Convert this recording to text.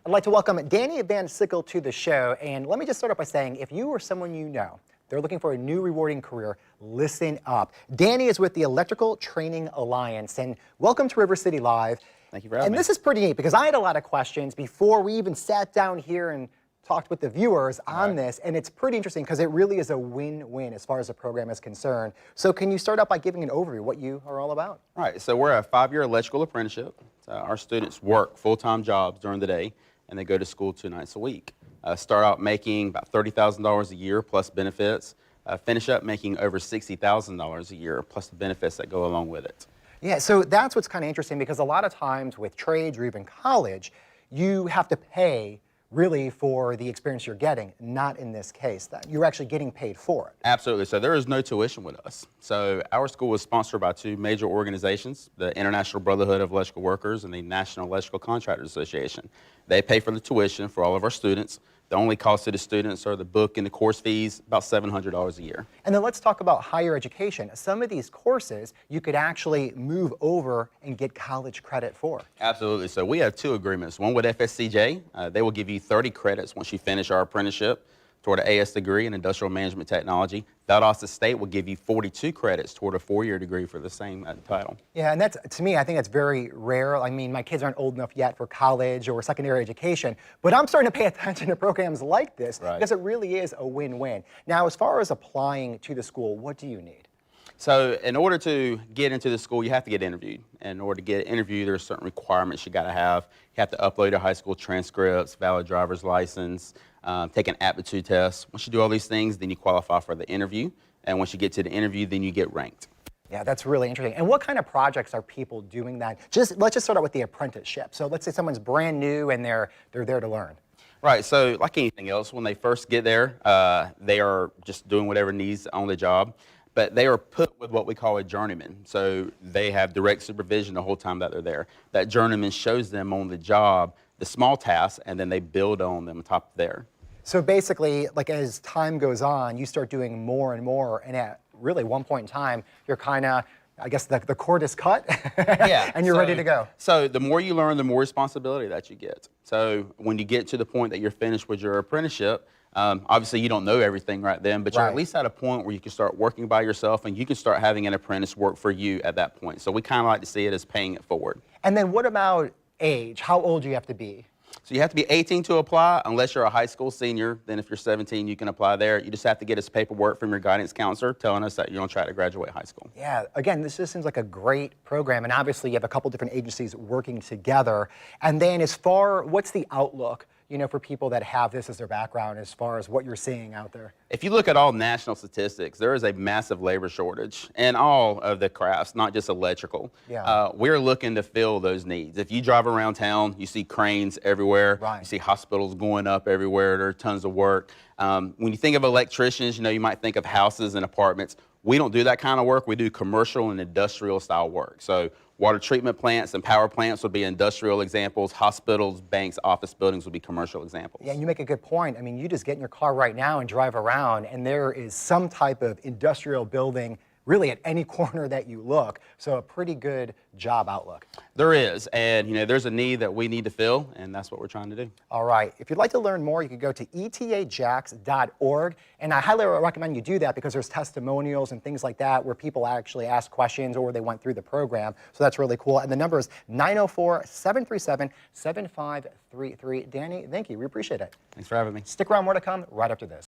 I'd like to welcome Danny Van Sickle to the show. And let me just start off by saying, if you or someone you know, they're looking for a new rewarding career, listen up. Danny is with the Electrical Training Alliance. And welcome to River City Live. Thank you for having me. And this is pretty neat because I had a lot of questions before we even sat down here and talked with the viewers on this, and it's pretty interesting because it really is a win-win as far as the program is concerned. So can you start out by giving an overview what you are all about? All right, so we're a 5-year electrical apprenticeship. Our students work full-time jobs during the day, and they go to school 2 nights a week. Start out making about $30,000 a year plus benefits. Finish up making over $60,000 a year plus the benefits that go along with it. Yeah, so that's what's kind of interesting because a lot of times with trades or even college, you have to pay really for the experience you're getting, not in this case. That you're actually getting paid for it. Absolutely. So there is no tuition with us. So our school is sponsored by 2 major organizations, the International Brotherhood of Electrical Workers and the National Electrical Contractors Association. They pay for the tuition for all of our students. The only cost to the students are the book and the course fees, about $700 a year. And then let's talk about higher education. Some of these courses you could actually move over and get college credit for. Absolutely. So we have 2 agreements. One with FSCJ. They will give you 30 credits once you finish our apprenticeship toward an AS degree in industrial management technology. Valdosta State will give you 42 credits toward a 4-year degree for the same title. Yeah, and that's, to me, I think that's very rare. I mean, my kids aren't old enough yet for college or secondary education, but I'm starting to pay attention to programs like this because it really is a win-win. Now, as far as applying to the school, what do you need? So in order to get into the school, you have to get interviewed. And in order to get interviewed, there's certain requirements you got to have. You have to upload your high school transcripts, valid driver's license, take an aptitude test. Once you do all these things, then you qualify for the interview. And once you get to the interview, then you get ranked. Yeah, that's really interesting. And what kind of projects are people doing that? Let's just start out with the apprenticeship. So let's say someone's brand new and they're there to learn. Right, so like anything else, when they first get there, they are just doing whatever needs on the job. But they are put with what we call a journeyman. So they have direct supervision the whole time that they're there. That journeyman shows them on the job the small tasks, and then they build on them on top of there. So basically, like as time goes on, you start doing more and more, and at really one point in time, you're kind of, I guess the cord is cut, yeah, and you're ready to go. So the more you learn, the more responsibility that you get. So when you get to the point that you're finished with your apprenticeship, obviously you don't know everything right then, but you're at least at a point where you can start working by yourself and you can start having an apprentice work for you at that point. So we kind of like to see it as paying it forward. And then what about age? How old do you have to be? So you have to be 18 to apply, unless you're a high school senior. Then if you're 17, you can apply there. You just have to get us paperwork from your guidance counselor telling us that you're on track to graduate high school. Yeah, again, this just seems like a great program, and obviously you have a couple different agencies working together. And then what's the outlook, you know, for people that have this as their background as far as what you're seeing out there? If you look at all national statistics, there is a massive labor shortage in all of the crafts, not just electrical. Yeah. We're looking to fill those needs. If you drive around town, you see cranes everywhere. Right. You see hospitals going up everywhere. There are tons of work. When you think of electricians, you know, you might think of houses and apartments. We don't do that kind of work. We do commercial and industrial style work. So water treatment plants and power plants would be industrial examples. Hospitals, banks, office buildings would be commercial examples. Yeah, you make a good point. I mean, you just get in your car right now and drive around, and there is some type of industrial building really at any corner that you look. So a pretty good job outlook. There is, and you know, there's a need that we need to fill, and that's what we're trying to do. All right, if you'd like to learn more, you can go to etajax.org, and I highly recommend you do that because there's testimonials and things like that where people actually ask questions or they went through the program, so that's really cool. And the number is 904-737-7533. Danny, thank you, we appreciate it. Thanks for having me. Stick around, more to come right after this.